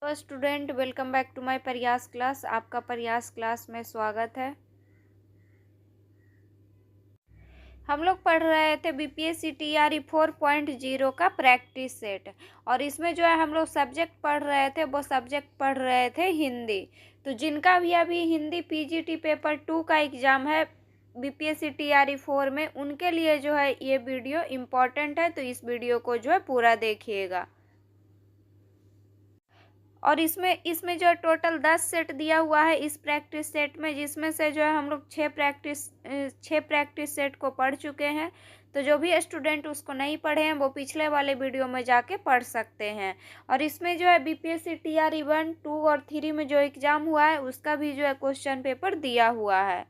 Hello student, welcome back to my Prayas class. आपका Prayas class में स्वागत है। हम लोग पढ़ रहे थे बीपीएससी टीआरई 4.0 का प्रैक्टिस सेट, और इसमें जो है हम लोग सब्जेक्ट पढ़ रहे थे, वो सब्जेक्ट पढ़ रहे थे हिंदी। तो जिनका भी अभी हिंदी पीजीटी पेपर 2 का एग्ज़ाम है बीपीएससी टीआरई 4 में, उनके लिए जो है ये वीडियो इम्पॉर्टेंट है। तो इस वीडियो को जो है पूरा देखिएगा। और इसमें जो है टोटल 10 सेट दिया हुआ है इस प्रैक्टिस सेट में, जिसमें से जो है हम लोग 6 प्रैक्टिस सेट को पढ़ चुके हैं। तो जो भी स्टूडेंट उसको नहीं पढ़े हैं वो पिछले वाले वीडियो में जाके पढ़ सकते हैं। और इसमें जो है बीपीएससी टीआरई 1, 2 और 3 में जो एग्ज़ाम हुआ है उसका भी जो है क्वेश्चन पेपर दिया हुआ है।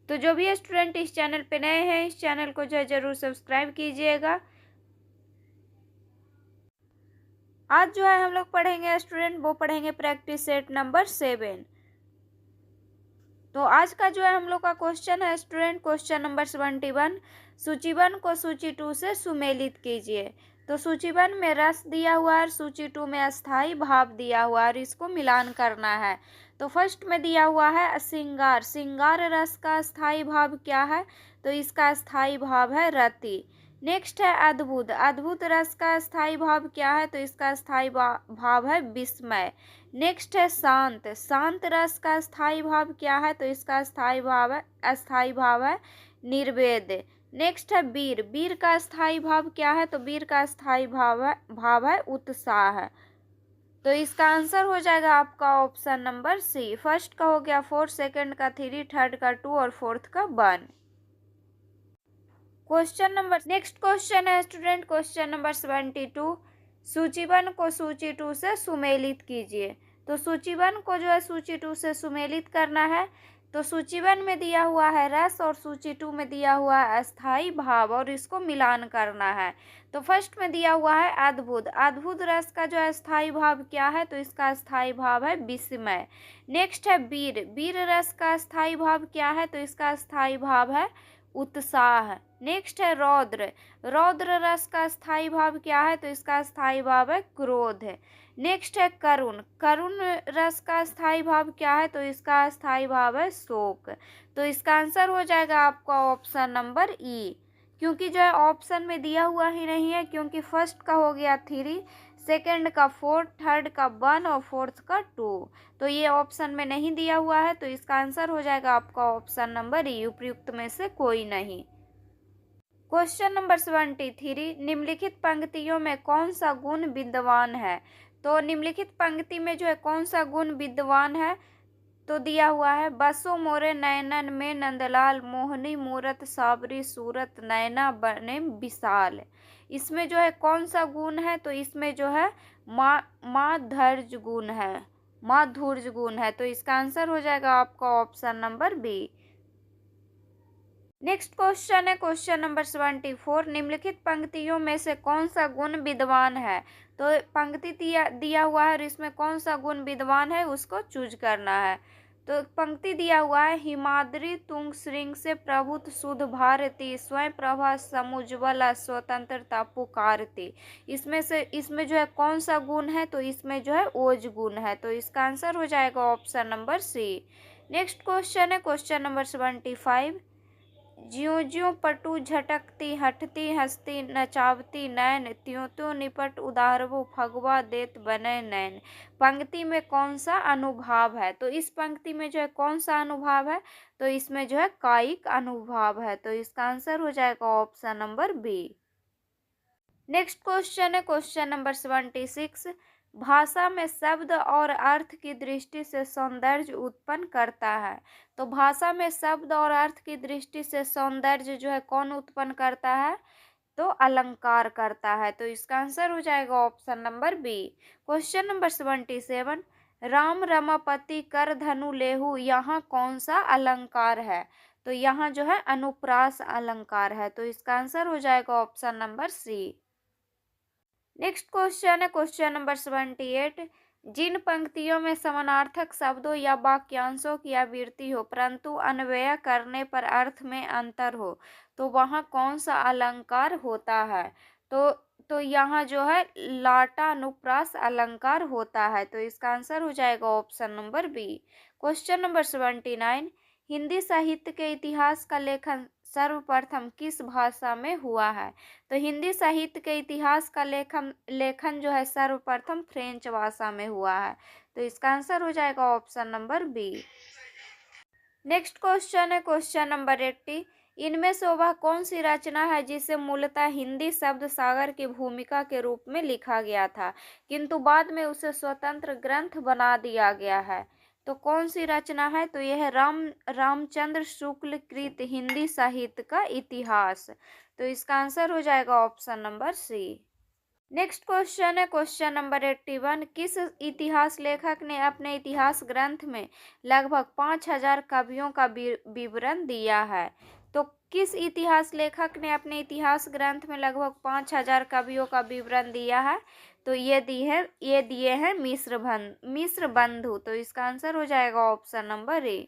तो जो भी स्टूडेंट इस चैनल पे नए हैं, इस चैनल को जो है ज़रूर सब्सक्राइब कीजिएगा। आज जो है हम लोग पढ़ेंगे स्टूडेंट, वो पढ़ेंगे प्रैक्टिस सेट नंबर 7। तो आज का जो है हम लोग का क्वेश्चन है स्टूडेंट, क्वेश्चन नंबर 71। सूची 1 को सूची 2 से सुमेलित कीजिए। तो सूची 1 में रस दिया हुआ है, सूची 2 में अस्थाई भाव दिया हुआ है, और इसको मिलान करना है। तो फर्स्ट में दिया हुआ है श्रृंगार। श्रृंगार रस का अस्थाई भाव क्या है? तो इसका अस्थाई भाव है रति। नेक्स्ट है अद्भुत। अद्भुत रस का स्थायी भाव क्या है? तो इसका स्थायी भाव है विस्मय। नेक्स्ट है शांत। शांत रस का स्थायी भाव क्या है? तो इसका स्थायी भाव है निर्वेद। नेक्स्ट है वीर। वीर का स्थायी भाव क्या है? तो वीर का स्थायी भाव है उत्साह। तो इसका आंसर हो जाएगा आपका ऑप्शन नंबर सी। फर्स्ट का हो गया 4, सेकंड का 3, थर्ड का 2 और फोर्थ का 1। नेक्स्ट क्वेश्चन है स्टूडेंट, क्वेश्चन नंबर 72। सूची 1 को सूची 2 से सुमेलित कीजिए। तो सूची 1 को जो है सूची 2 से सुमेलित करना है। तो सूची 1 में दिया हुआ है रस, और सूची 2 में दिया हुआ है अस्थाई भाव, और इसको मिलान करना है। तो फर्स्ट में दिया हुआ है अद्भुत। अद्भुत रस का जो है अस्थाई भाव क्या है? तो इसका अस्थाई भाव है विस्मय। नेक्स्ट है वीर। वीर रस का अस्थाई भाव क्या है? तो इसका अस्थाई भाव है उत्साह। नेक्स्ट है रौद्र। रौद्र रस का स्थायी भाव क्या है? तो इसका स्थायी भाव है क्रोध। नेक्स्ट है करुण। करुण रस का स्थायी भाव क्या है? तो इसका स्थायी भाव है शोक। तो इसका आंसर हो जाएगा आपका ऑप्शन नंबर ई, क्योंकि जो है ऑप्शन में दिया हुआ ही नहीं है, क्योंकि फर्स्ट का हो गया 3, सेकंड का 4, थर्ड का 1 और फोर्थ का 2। तो ये ऑप्शन में नहीं दिया हुआ है, तो इसका आंसर हो जाएगा आपका ऑप्शन नंबर ई, उपयुक्त में से कोई नहीं। Question number 73। निम्नलिखित पंक्तियों में कौन सा गुण विद्यमान है? तो निम्नलिखित पंक्ति में जो है कौन सा गुण विद्यमान है? तो दिया हुआ है बसो मोरे नयनन में नंदलाल, मोहनी मूरत साबरी सूरत, नैना बने विशाल। इसमें जो है कौन सा गुण है? तो इसमें जो है माधुर्य गुण है, माधुर्य गुण है। तो इसका आंसर हो जाएगा आपका option number B. Next question है क्वेश्चन नंबर 74। निम्नलिखित पंक्तियों में से कौन सा गुण विद्यमान है? तो पंक्ति दिया हुआ है, और इसमें कौन सा गुण विद्यमान है उसको चूज करना है। तो पंक्ति दिया हुआ है हिमाद्री तुंग श्रृंग से प्रभुत शुद्ध भारती, स्वयं प्रभा समुज्वला स्वतंत्रता पुकारती। इसमें जो है कौन सा गुण है? तो इसमें जो है ओज गुण है। तो इसका आंसर हो जाएगा option number C. Next question है क्वेश्चन नंबर 75। ज्यों ज्यों पटु झटकती हटती हंसती नचावती नैन, त्यों त्यों निपट उदारवो फगवा देत बने नैन। पंक्ति में कौन सा अनुभाव है? तो इस पंक्ति में जो है कौन सा अनुभाव है? तो इसमें जो है कायिक अनुभाव है। तो इसका आंसर हो जाएगा option number B. Next question है क्वेश्चन नंबर 76। भाषा में शब्द और अर्थ की दृष्टि से सौंदर्य उत्पन्न करता है। तो भाषा में शब्द और अर्थ की दृष्टि से सौंदर्य जो है कौन उत्पन्न करता है? तो अलंकार करता है। तो इसका आंसर हो जाएगा option number B. Question number 77। Ram Ramapati कर धनु लेहु, यहाँ कौन सा अलंकार है? तो यहाँ जो है अनुप्रास अलंकार है। तो इसका आंसर हो जाएगा option number C. Next question है क्वेश्चन नंबर 78। जिन पंक्तियों में समानार्थक शब्दों या वाक्यांशों की आवृत्ति हो परंतु अन्वय करने पर अर्थ में अंतर हो, तो वहाँ कौन सा अलंकार होता है? तो तो यहाँ जो है लाटानुप्रास अलंकार होता है, तो इसका आंसर हो जाएगा option number B. Question number 79, Hindi साहित्य के इतिहास का लेखन सर्वप्रथम किस भाषा में हुआ है? तो हिंदी साहित्य के इतिहास का लेखन जो है सर्वप्रथम फ्रेंच भाषा में हुआ है, तो इसका आंसर हो जाएगा option number B. Next question है क्वेश्चन नंबर 80, इनमें से वह कौन सी रचना है जिसे मूलतः हिंदी शब्द सागर की भूमिका के रूप में लिखा गया था किंतु बाद में उसे स्वतंत्र ग्रंथ बना दिया गया है? तो कौन सी रचना है? तो यह है रामचंद्र शुक्ल कृत हिंदी साहित्य का इतिहास, तो इसका आंसर हो जाएगा option number C. Next question है क्वेश्चन नंबर 81, किस इतिहास लेखक ने अपने इतिहास ग्रंथ में लगभग 5000 कवियों का विवरण दिया है? तो किस इतिहास लेखक ने अपने इतिहास ग्रंथ में लगभग 5000 कवियों का विवरण दिया है? तो ये दिए हैं मिस्र बंधु, तो इसका आंसर हो जाएगा ऑप्शन नंबर ए।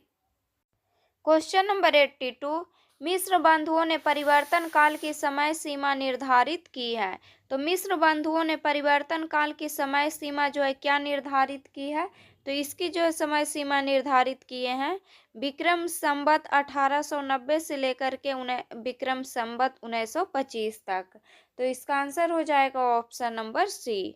क्वेश्चन नंबर 82, मिस्र बंधुओं ने परिवर्तन काल की समय सीमा निर्धारित की है। तो मिस्र बंधुओं ने परिवर्तन काल की समय सीमा जो है क्या निर्धारित की है? तो इसकी जो है समय सीमा निर्धारित किए हैं विक्रम संवत 1890 से लेकर के विक्रम संवत 1925 तक, तो इसका आंसर हो जाएगा option number C.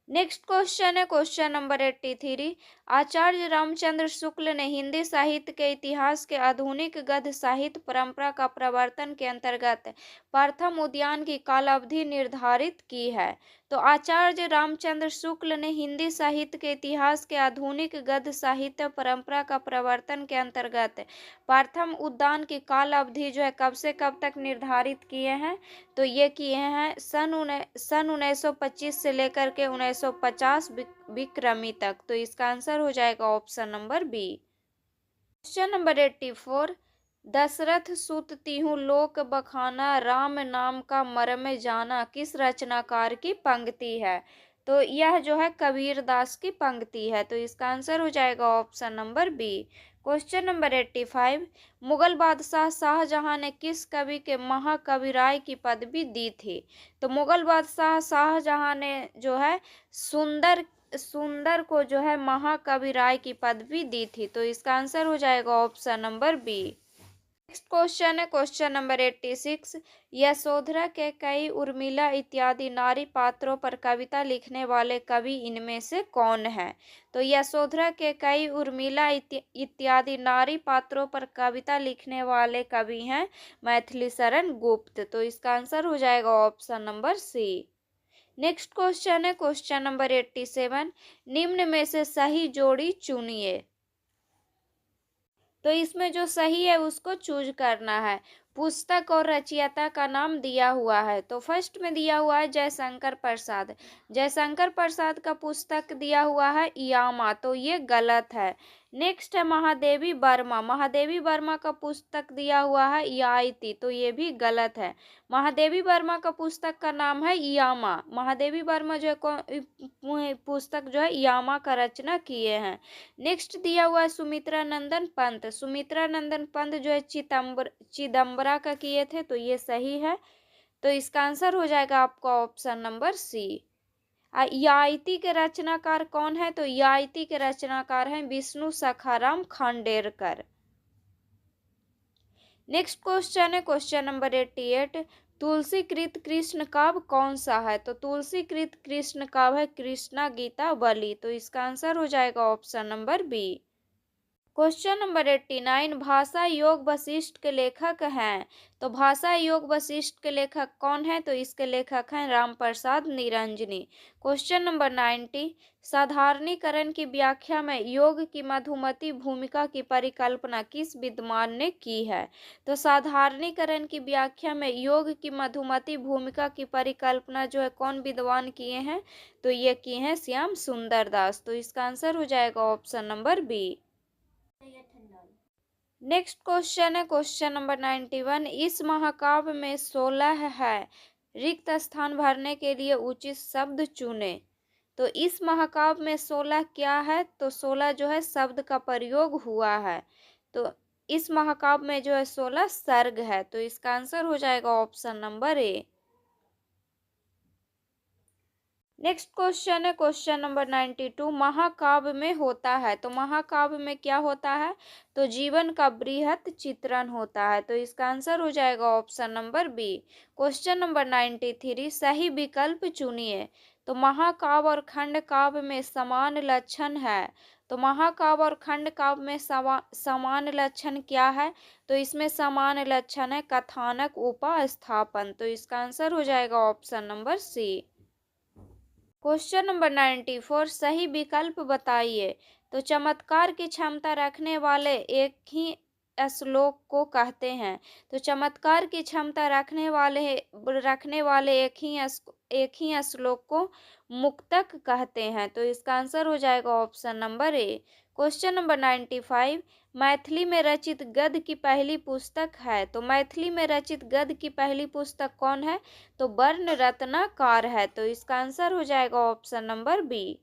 Next question है क्वेश्चन नंबर 83, आचार्य रामचंद्र शुक्ल ने हिंदी साहित्य के इतिहास के आधुनिक गद्य साहित्य परंपरा का प्रवर्तन के अंतर्गत प्रथम उद्यान की कालावधि निर्धारित की है। तो आचार्य रामचंद्र शुक्ल ने हिंदी साहित्य के इतिहास के आधुनिक गद्य साहित्य परंपरा का प्रवर्तन के अंतर्गत प्रथम उद्यान की काल अवधि जो है कब से कब तक निर्धारित किए हैं? तो ये किए हैं सन 1925 से लेकर के 1950 विक्रमी तक, तो इसका आंसर हो जाएगा option number B. Question number 84, Dashrath सुत तिहु लोक बखाना राम नाम का मर्म जाना किस रचनाकार की पंक्ति है? तो यह जो है कबीर दास की पंक्ति है, तो इसका आंसर हो जाएगा option number B. Question number 85, Mughal बादशाह शाहजहां ने किस कवि के महाकविराय की पदवी दी थी? तो मुगल बादशाह शाहजहां ने जो है सुंदर को जो है महाकविराय की पदवी दी थी, तो इसका आंसर हो जाएगा option number B. Next question है क्वेश्चन नंबर 86, यशोधरा के कई उर्मिला इत्यादि नारी पात्रों पर कविता लिखने वाले कवि इनमें से कौन है? तो यशोधरा के कई उर्मिला इत्यादि नारी पात्रों पर कविता लिखने वाले कवि हैं मैथिली शरण गुप्त, तो इसका आंसर हो जाएगा option number C. Next question है क्वेश्चन नंबर 87, निम्न में से सही जोड़ी चुनिए। तो इसमें जो सही है उसको चूज करना है। पुस्तक और रचयिता का नाम दिया हुआ है, तो फर्स्ट में दिया हुआ है जयशंकर प्रसाद। जयशंकर प्रसाद का पुस्तक दिया हुआ है यामा, तो ये गलत है। नेक्स्ट है महादेवी वर्मा। महादेवी वर्मा का पुस्तक दिया हुआ है याइती, तो ये भी गलत है। महादेवी वर्मा का पुस्तक का नाम है यामा। महादेवी वर्मा जो है पुस्तक जो है यामा का रचना किए हैं। नेक्स्ट दिया हुआ है सुमित्रा नंदन पंत। सुमित्रा नंदन पंत जो है चिदम्बरा का किए थे, तो ये सही है, तो इसका आंसर हो जाएगा आपका ऑप्शन नंबर सी। याइती के रचनाकार कौन है? तो याइती के रचनाकार हैं विष्णु सखाराम खांडेरकर। नेक्स्ट क्वेश्चन है क्वेश्चन नंबर 88, तुलसी कृत कृष्ण काव्य कौन सा है? तो तुलसी कृत कृष्ण काव्य है कृष्णा गीता बलि, तो इसका आंसर हो जाएगा option number B. Question number 89, भाषा योग वशिष्ठ के लेखक हैं। तो भाषा योग वशिष्ठ के लेखक कौन है? तो इसके लेखक हैं राम प्रसाद निरंजनी। क्वेश्चन नंबर 90, साधारणीकरण की व्याख्या में योग की मधुमती भूमिका की परिकल्पना किस विद्वान ने की है? तो साधारणीकरण की व्याख्या में योग की मधुमती भूमिका की परिकल्पना जो है कौन विद्वान किए हैं? तो ये किए हैं श्याम सुंदर दास, तो इसका आंसर हो जाएगा option number B. Next question है क्वेश्चन नंबर 91, इस महाकाव्य में 16 है, रिक्त स्थान भरने के लिए उचित शब्द चुने। तो इस महाकाव्य में 16 क्या है? तो 16 जो है शब्द का प्रयोग हुआ है, तो इस महाकाव्य में जो है 16 सर्ग है, तो इसका आंसर हो जाएगा ऑप्शन नंबर ए। नेक्स्ट क्वेश्चन है क्वेश्चन नंबर 92, महाकाव्य में होता है। तो महाकाव्य में क्या होता है? तो जीवन का बृहत चित्रण होता है। तो इसका आंसर हो जाएगा option number B. Question number 93, सही विकल्प चुनिए। तो महाकाव्य और खंड काव्य में समान लक्षण है। तो महाकाव्य और खंड काव्य में समान लक्षण क्या है? तो इसमें समान लक्षण है कथानक उपस्थापन। तो इसका आंसर हो जाएगा option number C. Question number 94, सही विकल्प बताइए। तो चमत्कार की क्षमता रखने वाले एक ही श्लोक को कहते हैं। तो चमत्कार की क्षमता रखने वाले एक ही श्लोक को मुक्तक कहते हैं। तो इसका आंसर हो जाएगा ऑप्शन नंबर ए। क्वेश्चन नंबर 95, मैथिली में रचित गद्य की पहली पुस्तक है। तो मैथिली में रचित गद्य की पहली पुस्तक कौन है? तो वर्ण रत्नाकर है। तो इसका आंसर हो जाएगा option number B.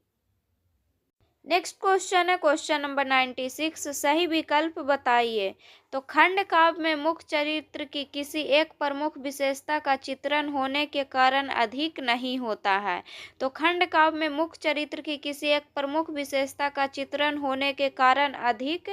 Next question है क्वेश्चन नंबर 96, सही विकल्प बताइए। तो खंड काव्य में मुख्य चरित्र की किसी एक प्रमुख विशेषता का चित्रण होने के कारण अधिक नहीं होता है। तो खंड काव्य में मुख्य चरित्र की किसी एक प्रमुख विशेषता का चित्रण होने के कारण अधिक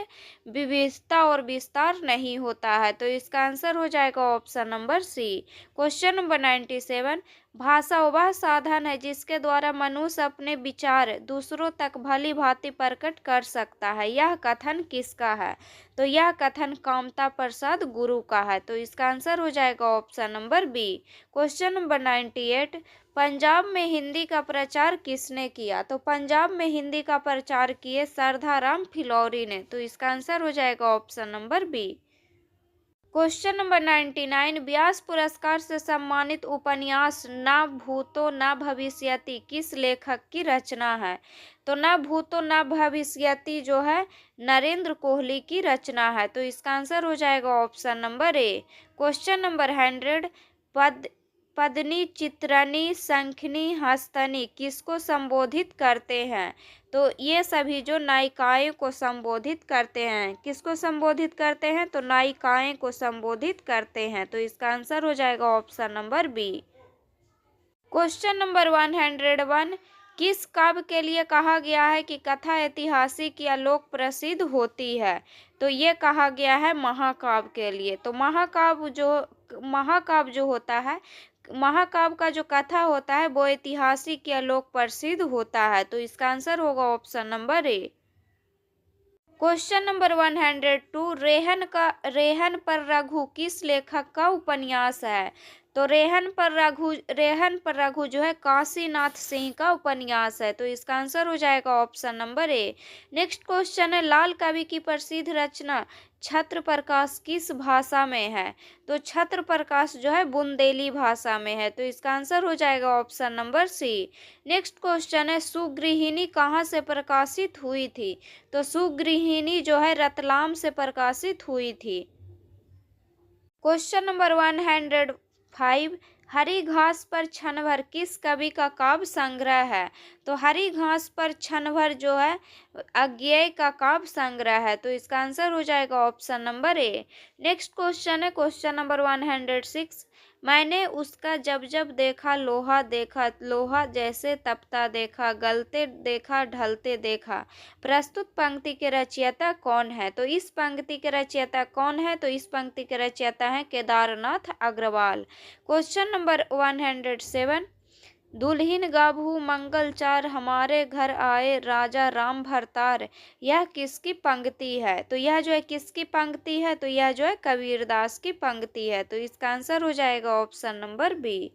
विविधता और विस्तार नहीं होता है। तो इसका आंसर हो जाएगा option number C. Question number 97, भाषा वह साधन है जिसके द्वारा मनुष्य अपने विचार दूसरों तक भली भांति प्रकट कर सकता है। यह कथन किसका है? तो यह कथन कामता प्रसाद गुरु का है। तो इसका आंसर हो जाएगा option number B. Question number 98, Punjab में हिंदी का प्रचार किसने किया? तो पंजाब में हिंदी का प्रचार किए सरदाराम फिलौरी ने। तो इसका आंसर हो जाएगा option number B. Question number 99, Vyas पुरस्कार से सम्मानित उपन्यास न भूतो न भविष्यति किस लेखक की रचना है? तो न भूतो न भविष्यति जो है नरेंद्र कोहली की रचना है। तो इसका आंसर हो जाएगा ऑप्शन नंबर ए। क्वेश्चन नंबर 100, पद्नी, चित्रनी, शंखनी, हस्तनी किसको संबोधित करते हैं? तो ये सभी जो नायिकाएं को संबोधित करते हैं, किसको संबोधित करते हैं? तो नायिकाएं को संबोधित करते हैं। तो इसका आंसर हो जाएगा option number B. Question number 101, किस काव्य के लिए कहा गया है कि कथा ऐतिहासिक या लोक प्रसिद्ध होती है? तो ये कहा गया है महाकाव्य के लिए। तो महाकाव्य जो होता है, महाकाव्य का जो कथा होता है वो ऐतिहासिक या लोक प्रसिद्ध होता है। तो इसका आंसर होगा ऑप्शन नंबर ए। क्वेश्चन नंबर 102, रेहन पर रघु किस लेखक का उपन्यास है? तो रेहन पर रघु जो है काशीनाथ सिंह का उपन्यास है। तो इसका आंसर हो जाएगा ऑप्शन नंबर ए। नेक्स्ट क्वेश्चन है, लाल कवि की प्रसिद्ध रचना छत्र प्रकाश किस भाषा में है? तो छत्र प्रकाश जो है बुंदेली भाषा में है। तो इसका आंसर हो जाएगा option number C. Next question है, सुगृहिणी कहाँ से प्रकाशित हुई थी? तो सुगृहिणी जो है रतलाम से प्रकाशित हुई थी। क्वेश्चन नंबर 105, हरी घास पर छनभर किस कवि का काव्य संग्रह है? तो हरी घास पर छनभर जो है अज्ञेय का काव्य संग्रह है। तो इसका आंसर हो जाएगा ऑप्शन नंबर ए। नेक्स्ट क्वेश्चन है क्वेश्चन नंबर 106, मैंने उसका जब जब देखा लोहा जैसे तपता देखा, गलते देखा ढलते देखा। प्रस्तुत पंक्ति के रचयिता कौन है? तो इस पंक्ति के रचयिता कौन है? तो इस पंक्ति के रचयिता है केदारनाथ अग्रवाल। क्वेश्चन नंबर 107, दुल्हिन गाभू मंगल चार, हमारे घर आए राजा राम भरतार, यह किसकी पंक्ति है? तो यह जो है किसकी पंक्ति है? तो यह जो है कबीरदास की पंक्ति है। तो इसका आंसर हो जाएगा option number B.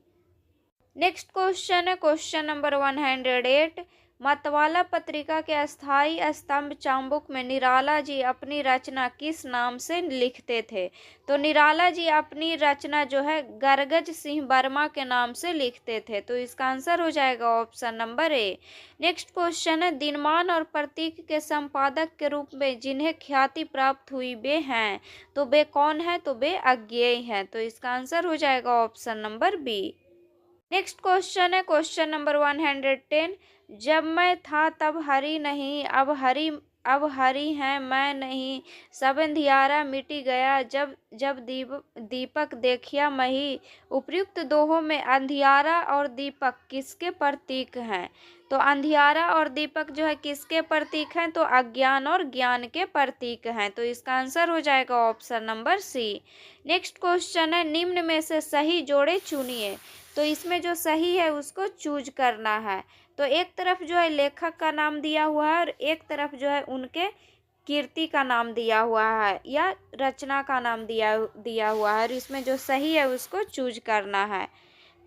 Next question है क्वेश्चन नंबर 108, मतवाला पत्रिका के अस्थाई स्तंभ चाबुक में निराला जी अपनी रचना किस नाम से लिखते थे? तो निराला जी अपनी रचना जो है गरगज सिंह वर्मा के नाम से लिखते थे। तो इसका आंसर हो जाएगा ऑप्शन नंबर ए। नेक्स्ट क्वेश्चन है, दिनमान और प्रतीक के संपादक के रूप में जिन्हें ख्याति प्राप्त हुई वे हैं, तो वे कौन है? तो वे अज्ञेय हैं। तो इसका आंसर हो जाएगा option number B. Next question है क्वेश्चन नंबर 110, जब मैं था तब हरी नहीं, अब हरी अब हरी हैं मैं नहीं, सब अंधियारा मिटी गया, जब जब दीपक देखिया मही। उपयुक्त दोहों में अंधियारा और दीपक किसके प्रतीक हैं? तो अंधियारा और दीपक जो है किसके प्रतीक हैं? तो अज्ञान और ज्ञान के प्रतीक हैं। तो इसका आंसर हो जाएगा option number C. Next question है, निम्न में से सही जोड़े चुनिए। तो इसमें जो सही है उसको चूज करना है। तो एक तरफ जो है लेखक का नाम दिया हुआ है और एक तरफ जो है उनके कीर्ति का नाम दिया हुआ है या रचना का नाम दिया हुआ है, और इसमें जो सही है उसको चूज करना है।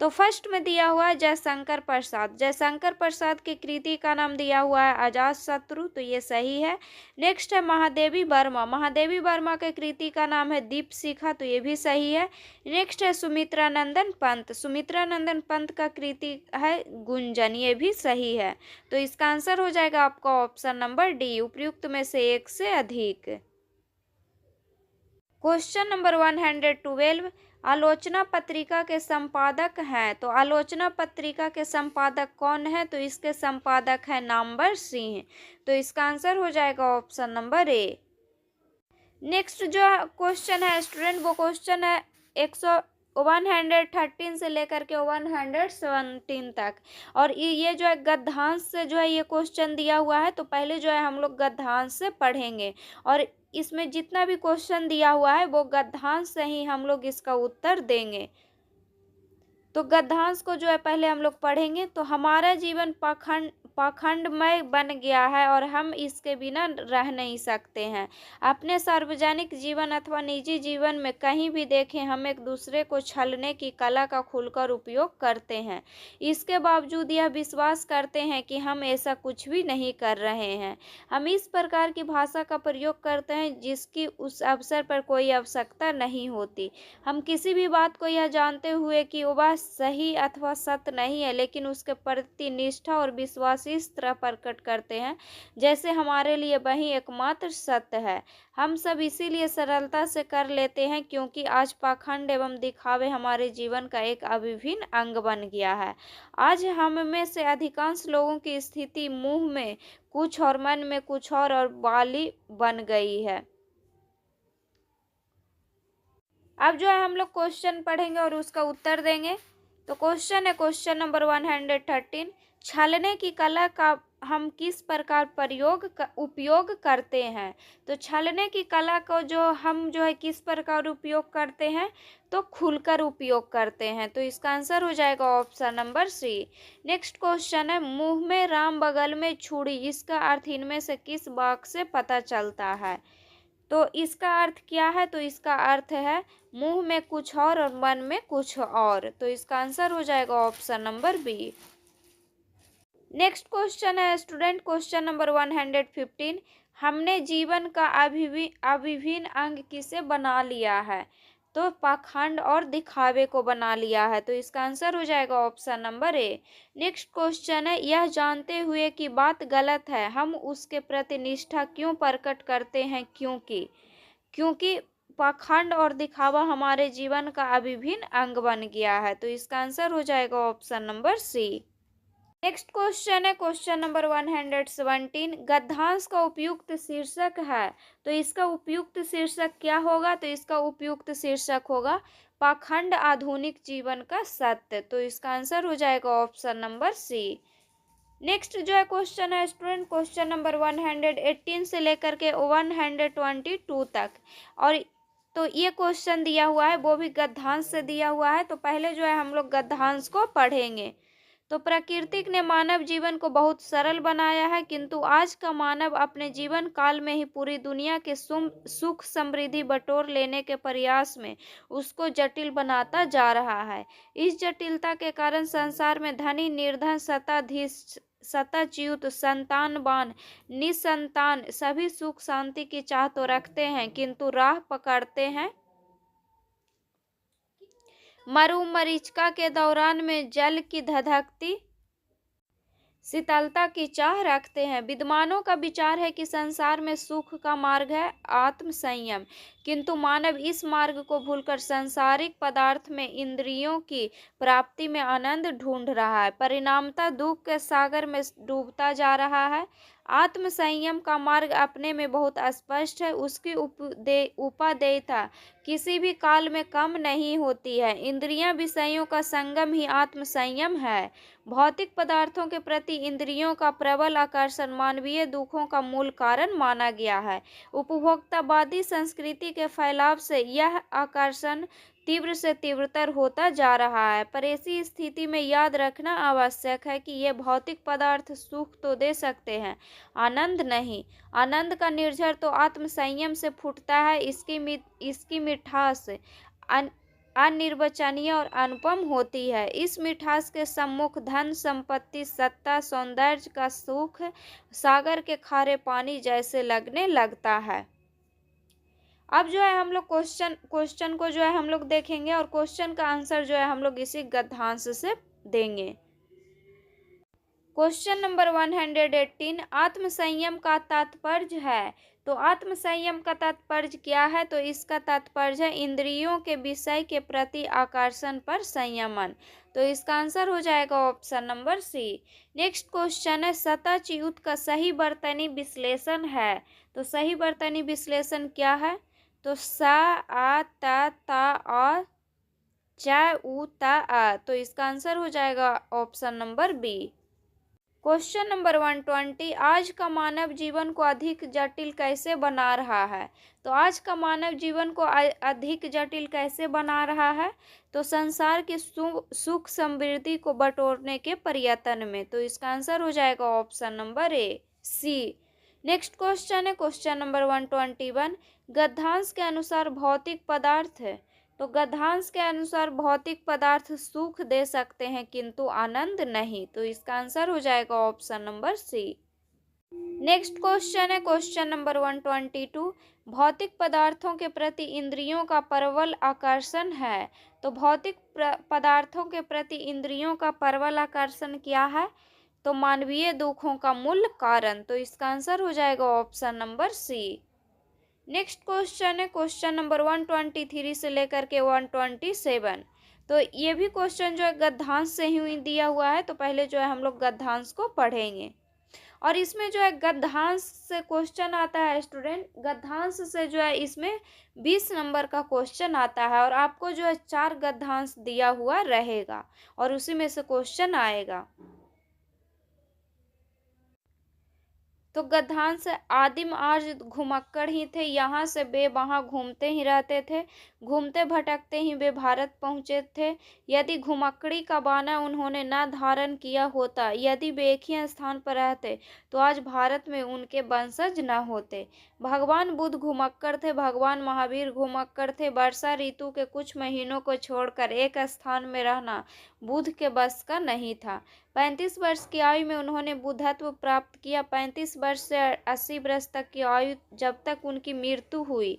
तो फर्स्ट में दिया हुआ है जयशंकर प्रसाद। जयशंकर प्रसाद की कृति का नाम दिया हुआ है अजातशत्रु, तो ये सही है। नेक्स्ट है महादेवी वर्मा। महादेवी वर्मा के कृति का नाम है दीपशिखा, तो ये भी सही है। नेक्स्ट है सुमित्रा नंदन पंत। सुमित्रा नंदन पंत का कृति है गुंजन, ये भी सही है। तो इसका आंसर हो जाएगा आपका ऑप्शन नंबर डी, उपयुक्त में से एक से अधिक। क्वेश्चन नंबर 112, आलोचना पत्रिका के संपादक हैं। तो आलोचना पत्रिका के संपादक कौन है? तो इसके संपादक है नामवर सिंह। तो इसका आंसर हो जाएगा ऑप्शन नंबर ए। नेक्स्ट जो क्वेश्चन है स्टूडेंट, वो क्वेश्चन है 113 से लेकर के 117 तक, और ये जो है गद्यांश से जो है ये क्वेश्चन दिया हुआ है। तो पहले जो है हम लोग गद्यांश से पढ़ेंगे, और इसमें जितना भी क्वेश्चन दिया हुआ है वो गद्यांश से ही हम लोग इसका उत्तर देंगे। तो गद्यांश को जो है पहले हम लोग पढ़ेंगे। तो हमारा जीवन पाखंडमय बन गया है और हम इसके बिना रह नहीं सकते हैं। अपने सार्वजनिक जीवन अथवा निजी जीवन में कहीं भी देखें, हम एक दूसरे को छलने की कला का खुलकर उपयोग करते हैं। इसके बावजूद यह विश्वास करते हैं कि हम ऐसा कुछ भी नहीं कर रहे हैं। हम इस प्रकार की भाषा का प्रयोग करते हैं जिसकी उस अवसर पर कोई आवश्यकता नहीं होती। हम किसी भी बात को यह जानते हुए कि वह सही अथवा सत्य नहीं है, लेकिन उसके प्रति निष्ठा और विश्वास इस तरह प्रकट करते हैं जैसे हमारे लिए वही एकमात्र सत्य है। हम सब इसीलिए सरलता से कर लेते हैं क्योंकि आज पाखंड एवं दिखावे हमारे जीवन का एक अभिन्न अंग बन गया है। आज हम में से अधिकांश लोगों की स्थिति मुंह में कुछ और मन में कुछ और बाली बन गई है। अब जो है हम लोग क्वेश्चन पढ़ेंगे और उसका उत्तर देंगे। तो क्वेश्चन है क्वेश्चन नंबर 113, छलने की कला का हम किस प्रकार उपयोग करते हैं? तो छलने की कला को जो है किस प्रकार उपयोग करते हैं? तो खुलकर उपयोग करते हैं। तो इसका आंसर हो जाएगा option number C. Next question है, मुंह में राम बगल में छुरी, इसका अर्थ इनमें से किस वाक्य से पता चलता है? तो इसका अर्थ क्या है? तो इसका अर्थ है मुंह में कुछ और मन में कुछ और। तो इसका आंसर हो जाएगा option number B. Next question है स्टूडेंट क्वेश्चन नंबर 115, हमने जीवन का अभिन्न अंग किसे बना लिया है? तो पाखंड और दिखावे को बना लिया है। तो इसका आंसर हो जाएगा ऑप्शन नंबर ए। नेक्स्ट क्वेश्चन है, यह जानते हुए कि बात गलत है हम उसके प्रति निष्ठा क्यों प्रकट करते हैं? क्योंकि पाखंड और दिखावा हमारे जीवन का अभिन्न अंग बन गया है। तो इसका आंसर हो जाएगा option number C. Next question है क्वेश्चन नंबर 117, गद्यांश का उपयुक्त शीर्षक है। तो इसका उपयुक्त शीर्षक क्या होगा? तो इसका उपयुक्त शीर्षक होगा पाखंड आधुनिक जीवन का सत्य। तो इसका आंसर हो जाएगा ऑप्शन नंबर सी। नेक्स्ट जो है क्वेश्चन है स्टूडेंट क्वेश्चन नंबर 118 से लेकर के 122 तक, और तो ये क्वेश्चन दिया हुआ है वो भी गद्यांश से दिया हुआ है। तो पहले जो है हम लोग गद्यांश को पढ़ेंगे। तो प्रकृति ने मानव जीवन को बहुत सरल बनाया है, किंतु आज का मानव अपने जीवन काल में ही पूरी दुनिया के सुख समृद्धि बटोर लेने के प्रयास में उसको जटिल बनाता जा रहा है। इस जटिलता के कारण संसार में धनी निर्धन शतच्युत संतानवान निसंतान सभी सुख शांति की चाह तो रखते हैं, किंतु राह पकड़ते हैं मरुमरीचिका के दौरान में जल की धधकती शीतलता की चाह रखते हैं। विद्वानों का विचार है कि संसार में सुख का मार्ग है आत्म संयम, किंतु मानव इस मार्ग को भूलकर सांसारिक पदार्थ में इंद्रियों की प्राप्ति में आनंद ढूंढ रहा है। परिणामतः दुख के सागर में डूबता जा रहा है। आत्म संयम का मार्ग अपने में बहुत स्पष्ट है। उसकी उपादेयता किसी भी काल में कम नहीं होती है। इंद्रियां विषयों का संगम ही आत्म संयम है। भौतिक पदार्थों के प्रति इंद्रियों का प्रबल आकर्षण मानवीय दुखों का मूल कारण माना गया है। उपभोक्तावादी संस्कृति के फैलाव से यह आकर्षण तीव्र से तीव्रतर होता जा रहा है। पर ऐसी स्थिति में याद रखना आवश्यक है कि ये भौतिक पदार्थ सुख तो दे सकते हैं, आनंद नहीं। आनंद का निर्झर तो आत्म संयम से फूटता है। इसकी मिठास अनिर्वचनीय और अनुपम होती है। इस मिठास के सम्मुख धन संपत्ति सत्ता सौंदर्य का सुख सागर के खारे पानी जैसे लगने लगता है। अब जो है हम लोग क्वेश्चन को जो है हम लोग देखेंगे और क्वेश्चन का आंसर जो है हम लोग इसी गद्यांश से देंगे। क्वेश्चन नंबर 118, आत्म संयम का तात्पर्य है। तो आत्म संयम का तात्पर्य क्या है? तो इसका तात्पर्य है इंद्रियों के विषय के प्रति आकर्षण पर संयमन। तो इसका आंसर हो जाएगा option number C. Next question है सताच्युत का सही वर्तनी विश्लेषण है। तो सही वर्तनी विश्लेषण क्या है? तो सा आ ता ता आ चा उ ता आ। तो इसका आंसर हो जाएगा option number B. Question number 120, आज का मानव जीवन को अधिक जटिल कैसे बना रहा है? तो आज का मानव जीवन को अधिक जटिल कैसे बना रहा है? तो संसार की सुख समृद्धि को बटोरने के प्रयत्न में। तो इसका आंसर हो जाएगा option number A C. Next question है क्वेश्चन नंबर 121, गद्यांश के अनुसार भौतिक पदार्थ है। तो गद्यांश के अनुसार भौतिक पदार्थ सुख दे सकते हैं किंतु आनंद नहीं। तो इसका आंसर हो जाएगा option number C. Next question है क्वेश्चन नंबर 122, भौतिक पदार्थों के प्रति इंद्रियों का प्रबल आकर्षण है। तो भौतिक पदार्थों के प्रति इंद्रियों का प्रबल आकर्षण क्या है? तो मानवीय दुखों का मूल कारण। तो इसका आंसर हो जाएगा option number C. Next question है क्वेश्चन नंबर 123 से लेकर के 127। तो ये भी क्वेश्चन जो है गद्यांश से ही दिया हुआ है। तो पहले जो है हम लोग गद्यांश को पढ़ेंगे और इसमें जो है गद्यांश से क्वेश्चन आता है स्टूडेंट। गद्यांश से जो है इसमें 20 नंबर का क्वेश्चन आता है और आपको जो है 4 गद्यांश दिया हुआ रहेगा और उसी में से क्वेश्चन आएगा। तो गद्यांश आदिम आर्य घुमक्कड़ ही थे। यहाँ से वे वहाँ घूमते ही रहते थे। घूमते भटकते ही वे भारत पहुँचे थे। यदि घुमक्कड़ी का बाना उन्होंने न धारण किया होता, यदि वे एक ही स्थान पर रहते, तो आज भारत में उनके वंशज न होते। भगवान बुद्ध घुमक्कड़ थे, भगवान महावीर घुमक्कड़ थे। वर्षा ऋतु के कुछ महीनों को छोड़कर एक स्थान में रहना बुद्ध के बस का नहीं था। 35 वर्ष की आयु में उन्होंने बुद्धत्व प्राप्त किया। 35 वर्ष से 80 वर्ष तक की आयु जब तक उनकी मृत्यु हुई,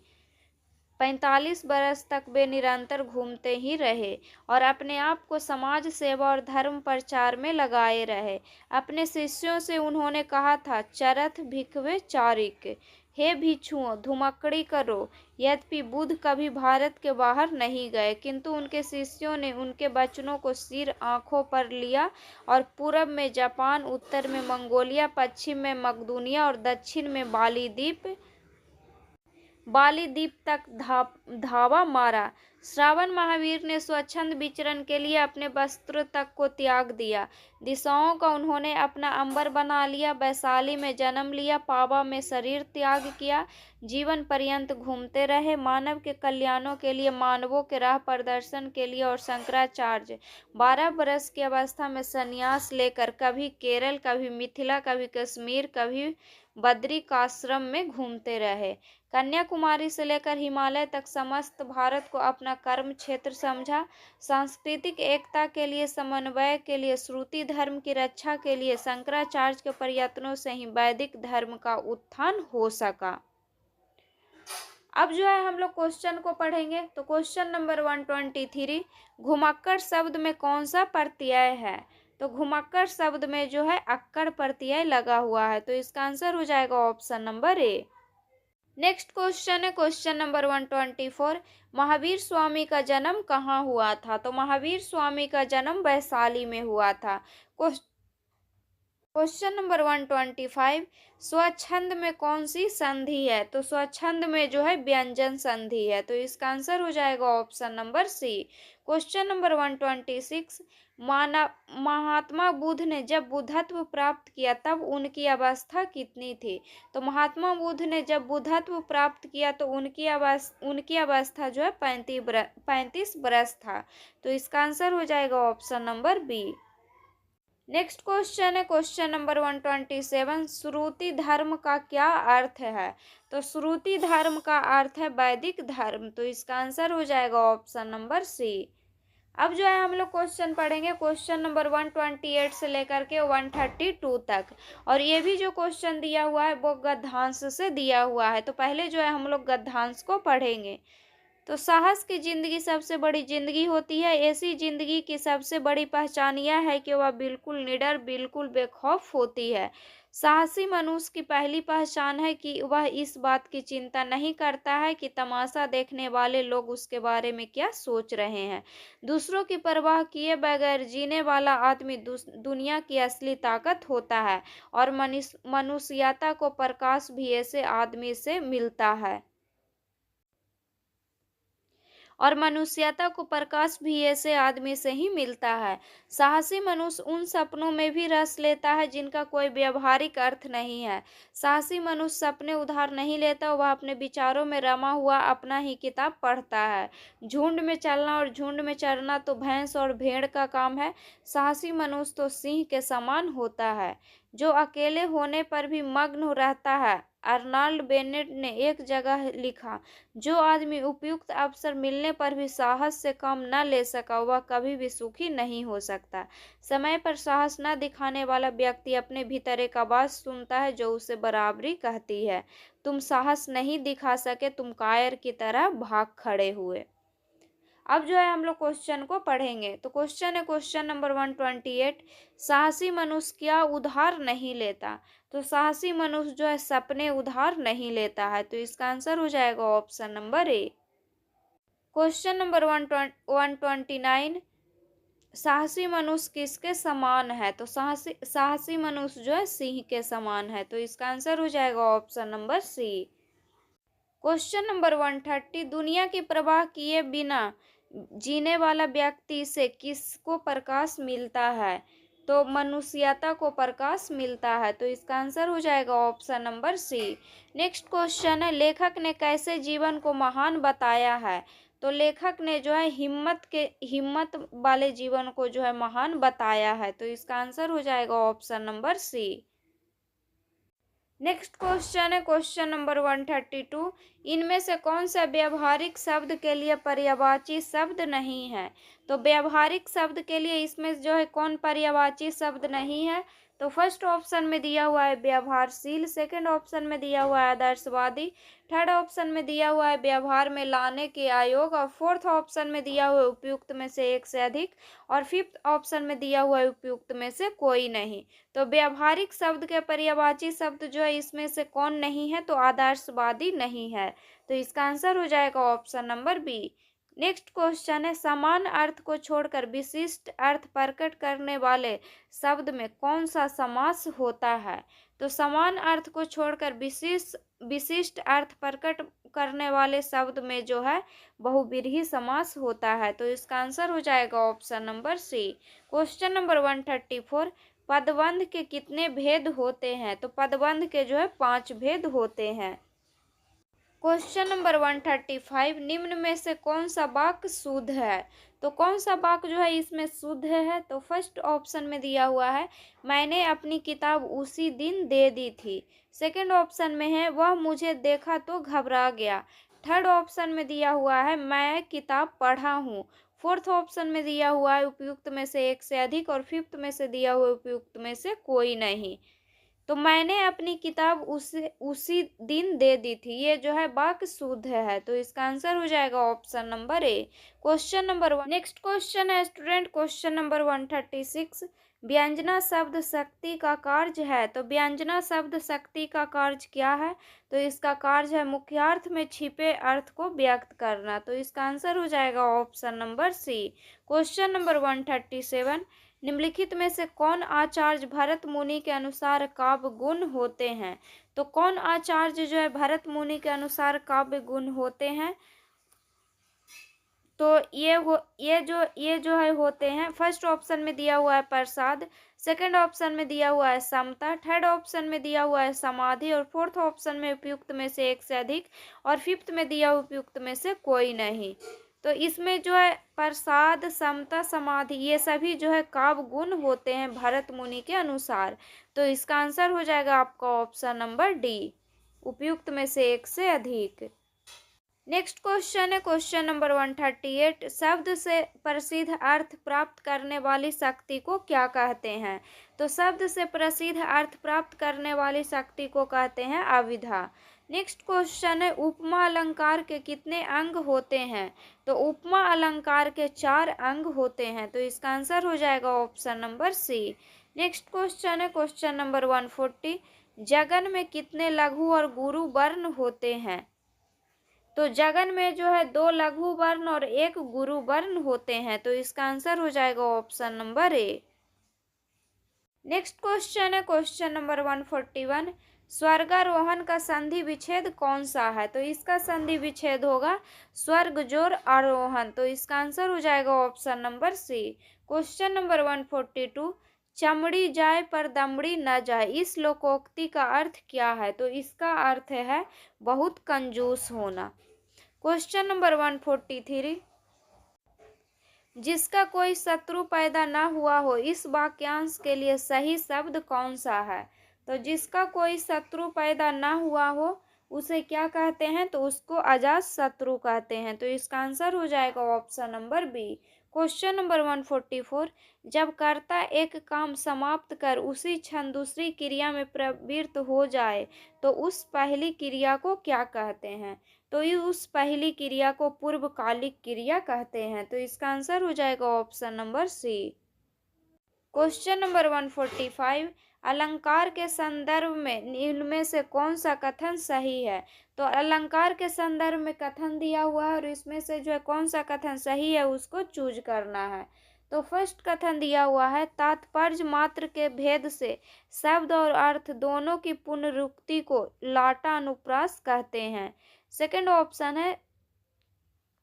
45 वर्ष तक वे निरंतर घूमते ही रहे और अपने आप को समाज सेवा और धर्म प्रचार में लगाए रहे। अपने शिष्यों से उन्होंने कहा था, चरथ भिखवे चारिक, हे भिक्षुओं धुमक्कड़ी करो। यद्यपि बुद्ध कभी भारत के बाहर नहीं गए, किंतु उनके शिष्यों ने उनके वचनों को सिर आंखों पर लिया और पूरब में जापान, उत्तर में मंगोलिया, पश्चिम में मकदूनिया और दक्षिण में बाली द्वीप तक धावा मारा। श्रावण महावीर ने स्वच्छंद विचरण के लिए अपने वस्त्र तक को त्याग दिया। दिशाओं का उन्होंने अपना अंबर बना लिया। वैशाली में जन्म लिया, पावा में शरीर त्याग किया। जीवन पर्यंत घूमते रहे, मानव के कल्याणों के लिए, मानवों के राह प्रदर्शन के लिए। और शंकराचार्य 12 वर्ष की अवस्था में संन्यास लेकर कभी केरल, कभी मिथिला, कभी कश्मीर, कभी बद्रिकाश्रम में घूमते रहे। कन्याकुमारी से लेकर हिमालय तक समस्त भारत को अपना कर्म क्षेत्र समझा। सांस्कृतिक एकता के लिए, समन्वय के लिए, श्रुति धर्म की रक्षा के लिए शंकराचार्य के प्रयत्नों से ही वैदिक धर्म का उत्थान हो सका। अब जो है हम लोग क्वेश्चन को पढ़ेंगे। तो क्वेश्चन नंबर 123, घुमक्कड़ शब्द में कौन सा प्रत्यय है? तो घुमक्कड़ शब्द में जो है अक्कड़ प्रत्यय लगा हुआ है। तो इसका आंसर हो जाएगा ऑप्शन नंबर ए। नेक्स्ट क्वेश्चन है क्वेश्चन नंबर 124, महावीर स्वामी का जन्म कहाँ हुआ था? तो महावीर स्वामी का जन्म वैशाली में हुआ था। क्वेश्चन नंबर 125, स्वच्छंद में कौन सी संधि है? तो स्वच्छंद में जो है व्यंजन संधि है, तो इसका आंसर हो जाएगा option number C. Question number 126, मानव महात्मा बुद्ध ने जब बुद्धत्व प्राप्त किया तब उनकी अवस्था कितनी थी? तो महात्मा बुद्ध ने जब बुद्धत्व प्राप्त किया तो उनकी अवस्था जो है 35 बरस था, तो इसका आंसर हो जाएगा option number B. Next question है क्वेश्चन नंबर 127, श्रुति धर्म का क्या अर्थ है? तो श्रुति धर्म का अर्थ है वैदिक धर्म, तो इसका आंसर हो जाएगा ऑप्शन नंबर सी। अब जो है हम लोग क्वेश्चन पढ़ेंगे क्वेश्चन नंबर 128 से लेकर के 132 तक, और ये भी जो क्वेश्चन दिया हुआ है वो गद्यांश से दिया हुआ है। तो पहले जो है हम लोग गद्यांश को पढ़ेंगे। तो साहस की जिंदगी सबसे बड़ी जिंदगी होती है। ऐसी जिंदगी की सबसे बड़ी पहचान यह है कि वह बिल्कुल निडर, बिल्कुल बेखौफ होती है। साहसी मनुष्य की पहली पहचान है कि वह इस बात की चिंता नहीं करता है कि तमाशा देखने वाले लोग उसके बारे में क्या सोच रहे हैं। दूसरों की परवाह किए बगैर जीने वाला आदमी दुनिया की असली ताकत होता है, और मनुष्यता को प्रकाश भी ऐसे आदमी से मिलता है। और मनुष्यता को प्रकाश भी ऐसे आदमी से ही मिलता है। साहसी मनुष्य उन सपनों में भी रस लेता है जिनका कोई व्यवहारिक अर्थ नहीं है। साहसी मनुष्य सपने उधार नहीं लेता, वह अपने विचारों में रमा हुआ अपना ही किताब पढ़ता है। झुंड में चलना और झुंड में चरना तो भैंस और भेड़ का काम है, साहसी मनुष्य तो सिंह के समान होता है, जो अकेले होने पर भी मग्न रहता है। अर्नाल्ड बेनेट ने एक जगह लिखा, जो आदमी उपयुक्त अवसर मिलने पर भी साहस से काम न ले सका वह कभी भी सुखी नहीं हो सकता। समय पर साहस न दिखाने वाला व्यक्ति अपने भीतर एक आवाज सुनता है जो उसे बराबरी कहती है, तुम साहस नहीं दिखा सके, तुम कायर की तरह भाग खड़े हुए। अब जो है हम लोग क्वेश्चन को पढ़ेंगे। तो क्वेश्चन है क्वेश्चन नंबर 128, साहसी मनुष्य क्या उधार नहीं लेता? तो साहसी मनुष्य जो है सपने उधार नहीं लेता है, तो इसका आंसर हो जाएगा ऑप्शन नंबर ए। क्वेश्चन नंबर 129, साहसी मनुष्य किसके समान है? तो साहसी मनुष्य जो है सिंह के समान है, तो इसका आंसर हो जाएगा option number C. Question number 130, दुनिया की परवाह किए बिना जीने वाला व्यक्ति से किसको प्रकाश मिलता है? तो मनुष्यता को प्रकाश मिलता है, तो इसका आंसर हो जाएगा option number C. Next question है, लेखक ने कैसे जीवन को महान बताया है? तो लेखक ने जो है हिम्मत वाले जीवन को जो है महान बताया है, तो इसका आंसर हो जाएगा option number C. Next question है क्वेश्चन नंबर 132, इनमें से कौन सा व्यवहारिक शब्द के लिए पर्यायवाची शब्द नहीं है? तो व्यवहारिक शब्द के लिए इसमें जो है कौन पर्यायवाची शब्द नहीं है? तो फर्स्ट ऑप्शन में दिया हुआ है व्यवहारशील, सेकंड ऑप्शन में दिया हुआ है आदर्शवादी, थर्ड ऑप्शन में दिया हुआ है व्यवहार में लाने के आयोग, और फोर्थ ऑप्शन में दिया हुआ है उपयुक्त में से एक से अधिक, और फिफ्थ ऑप्शन में दिया हुआ है उपयुक्त में से कोई नहीं। तो व्यवहारिक शब्द के पर्यायवाची शब्द जो है इसमें से कौन नहीं है? तो आदर्शवादी नहीं है, तो इसका आंसर हो जाएगा option number B. Next question है, समान अर्थ को छोड़कर विशिष्ट अर्थ प्रकट करने वाले शब्द में कौन सा समास होता है? तो समान अर्थ को छोड़कर विशिष्ट अर्थ प्रकट करने वाले शब्द में जो है बहुव्रीहि समास होता है, तो इसका आंसर हो जाएगा option number C. Question number 134, पदबंध के कितने भेद होते हैं? तो पदबंध के जो है 5 भेद होते हैं। क्वेश्चन नंबर 135, निम्न में से कौन सा वाक्य शुद्ध है? तो कौन सा वाक्य जो है इसमें शुद्ध है? तो फर्स्ट ऑप्शन में दिया हुआ है, मैंने अपनी किताब उसी दिन दे दी थी। सेकंड ऑप्शन में है, वह मुझे देखा तो घबरा गया। थर्ड ऑप्शन में दिया हुआ है, मैं किताब पढ़ा हूँ। फोर्थ ऑप्शन में दिया हुआ है उपयुक्त में से एक से अधिक, और फिफ्थ में से दिया हुआ उपयुक्त में से कोई नहीं। तो मैंने अपनी किताब उसी दिन दे दी थी, ये जो है वाक्य शुद्ध है, तो इसका आंसर हो जाएगा ऑप्शन नंबर ए। क्वेश्चन नंबर 1, नेक्स्ट क्वेश्चन है स्टूडेंट क्वेश्चन नंबर 136, व्यंजना शब्द शक्ति का कार्य है? तो व्यंजना शब्द शक्ति का कार्य क्या है? तो इसका कार्य है मुख्यार्थ में छिपे अर्थ को व्यक्त करना, तो इसका आंसर हो जाएगा option number C. Question number 137, निम्नलिखित में से कौन आचार्य भरत मुनि के अनुसार काव्य गुण होते हैं? तो कौन आचार्य जो है भरत मुनि के अनुसार काव्य गुण होते हैं? तो ये जो है होते हैं, फर्स्ट ऑप्शन में दिया हुआ है प्रसाद, सेकंड ऑप्शन में दिया हुआ है समता, थर्ड ऑप्शन में दिया हुआ है समाधि, और फोर्थ ऑप्शन में उपयुक्त में से एक से अधिक, और फिफ्थ में दिया उपयुक्त में से कोई नहीं। तो इसमें जो है प्रसाद, समता, समाधि ये सभी जो है काव्य गुण होते हैं भरत मुनि के अनुसार। तो इसका आंसर हो जाएगा आपका ऑप्शन नंबर डी, उपयुक्त में से एक से अधिक। नेक्स्ट क्वेश्चन है क्वेश्चन नंबर 138। शब्द से प्रसिद्ध अर्थ प्राप्त करने वाली शक्ति को क्या कहते हैं? तो शब्द से प्रसिद्ध अर्थ प्राप्त करने वाली शक्ति को कहते हैं अविद्या। नेक्स्ट क्वेश्चन है उपमा अलंकार के कितने अंग होते हैं? तो उपमा अलंकार के 4 अंग होते हैं। तो इसका आंसर हो जाएगा option number C. Next question है क्वेश्चन नंबर 140। जगन में कितने लघु और गुरु वर्ण होते हैं? तो जगन में जो है 2 लघु वर्ण और 1 गुरु वर्ण होते हैं। तो इसका आंसर हो जाएगा ऑप्शन नंबर ए। नेक्स्ट क्वेश्चन है क्वेश्चन नंबर 141। स्वर्गारोहण का संधि विच्छेद कौन सा है? तो इसका संधि विच्छेद होगा स्वर्ग जोर आरोहण। तो इसका आंसर हो जाएगा option number C. Question number 142। चमड़ी जाए पर दमड़ी न जाए, इस लोकोक्ति का अर्थ क्या है? तो इसका अर्थ है बहुत कंजूस होना। Question number 143। जिसका कोई शत्रु पैदा न हुआ हो, इस वाक्यांश के लिए सही शब्द कौन सा है? तो जिसका कोई शत्रु पैदा न हुआ हो उसे क्या कहते हैं? तो उसको अजात शत्रु कहते हैं। तो इसका आंसर हो जाएगा option number B. Question number 144। जब कर्ता एक काम समाप्त कर उसी क्षण दूसरी क्रिया में प्रवृत्त हो जाए तो उस पहली क्रिया को क्या कहते हैं? तो ये उस पहली क्रिया को पूर्वकालिक क्रिया कहते हैं। तो इसका आंसर हो जाएगा option number C. Question number 145। अलंकार के संदर्भ में इनमें से कौन सा कथन सही है? तो अलंकार के संदर्भ में कथन दिया हुआ है और इसमें से जो है कौन सा कथन सही है उसको चूज करना है। तो फर्स्ट कथन दिया हुआ है तात्पर्य मात्र के भेद से शब्द और अर्थ दोनों की पुनरुक्ति को लाटा अनुप्रास कहते हैं। सेकंड ऑप्शन है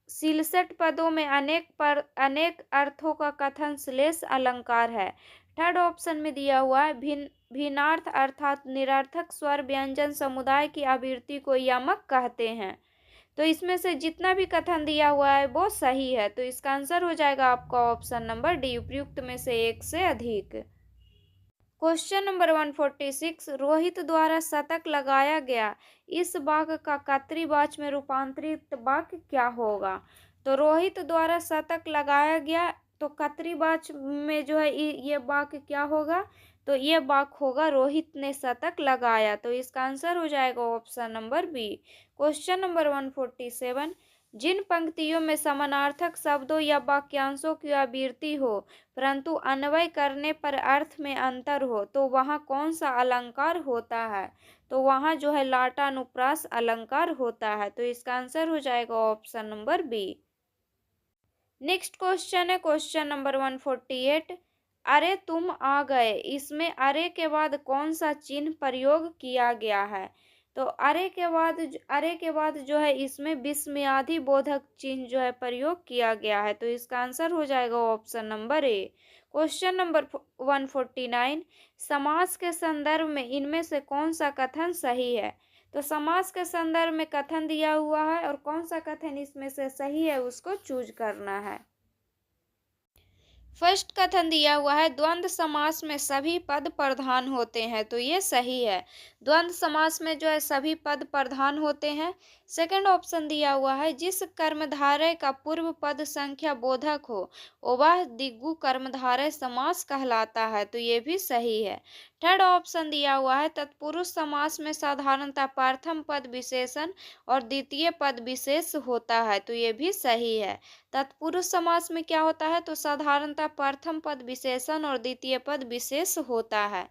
66 पदों में अनेक अर्थों का कथन श्लेष अलंकार है। थर्ड ऑप्शन में दिया हुआ है भिन्नार्थ अर्थात निरर्थक स्वर व्यंजन समुदाय की आवृत्ति को यमक कहते हैं। तो इसमें से जितना भी कथन दिया हुआ है वो सही है। तो इसका आंसर हो जाएगा आपका ऑप्शन नंबर डी, उपयुक्त में से एक से अधिक। Question number 146। रोहित द्वारा शतक लगाया गया इस वाक्य का कर्तृवाच्य में रूपांतरित वाक्य क्या होगा? तो रोहित द्वारा शतक लगाया गया, तो कर्तृवाच्य में जो है ये वाक्य क्या होगा? तो ये वाक्य होगा रोहित ने शतक लगाया। तो इसका आंसर हो जाएगा option number B. Question number 147। जिन पंक्तियों में समानार्थक शब्दों या वाक्यांशों की आवृत्ति हो परंतु अन्वय करने पर अर्थ में अंतर हो तो वहाँ कौन सा अलंकार होता है? तो वहाँ जो है लाटानुप्रास अलंकार होता है। तो इसका आंसर हो जाएगा option number B. Next question है क्वेश्चन नंबर 148। अरे तुम आ गए, इसमें अरे के बाद कौन सा चिन्ह प्रयोग किया गया है? तो अरे के बाद जो है इसमें विस्मयादि बोधक चिन्ह जो है प्रयोग किया गया है। तो इसका आंसर हो जाएगा ऑप्शन नंबर ए। Question number 149। समास के संदर्भ में इनमें से कौन सा कथन सही है? तो समास के संदर्भ में कथन दिया हुआ है और कौन सा कथन इसमें से सही है उसको चूज करना है। फर्स्ट कथन दिया हुआ है द्वंद्व समास में सभी पद प्रधान होते हैं। तो ये सही है, द्वंद्व समास में जो है सभी पद प्रधान होते हैं। सेकंड ऑप्शन दिया हुआ है जिस कर्मधारय का पूर्व पद संख्या बोधक हो वह द्विगु कर्मधारय समास कहलाता है। तो ये भी सही है। थर्ड ऑप्शन दिया हुआ है तत्पुरुष समास में साधारणतः प्रथम पद विशेषण और द्वितीय पद विशेष होता है। तो ये भी सही है। तत्पुरुष समास में क्या होता है? तो साधारणतः प्रथम पद विशेषण और द्वितीय पद विशेष होता है।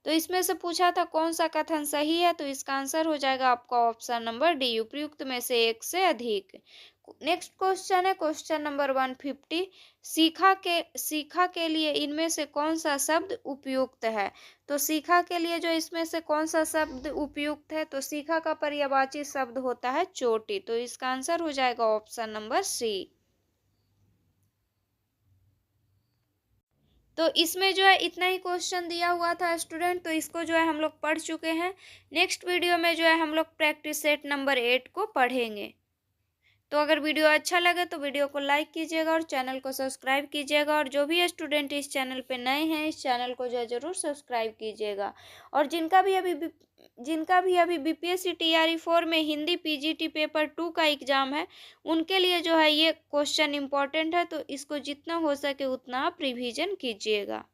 तो इसमें से पूछा था कौन सा कथन सही है, तो इसका आंसर हो जाएगा आपका ऑप्शन नंबर डी, उपयुक्त में से एक से अधिक। नेक्स्ट क्वेश्चन है क्वेश्चन नंबर 150, सीखा के लिए इनमें से कौन सा शब्द उपयुक्त है। तो सीखा के लिए जो इसमें से कौन सा शब्द उपयुक्त है, तो सीखा का पर्यायवाची शब्द होता है चोटी, तो इसका आंसर हो जाएगा ऑप्शन नंबर सी। तो इसमें जो है इतना ही क्वेश्चन दिया हुआ था स्टूडेंट, तो इसको जो है हम लोग पढ़ चुके हैं। नेक्स्ट वीडियो में जो है हम लोग प्रैक्टिस सेट नंबर 8 को पढ़ेंगे। तो अगर वीडियो अच्छा लगे तो वीडियो को लाइक कीजिएगा और चैनल को सब्सक्राइब कीजिएगा, और जो भी स्टूडेंट इस चैनल पे नए हैं इस चैनल को जो है ज़रूर सब्सक्राइब कीजिएगा। और जिनका भी अभी बीपीएससी टीआरई 4 में हिंदी पीजीटी पेपर 2 का एग्ज़ाम है, उनके लिए जो है ये क्वेश्चन इम्पोर्टेंट है, तो इसको जितना हो सके उतना आप रिवीजन कीजिएगा।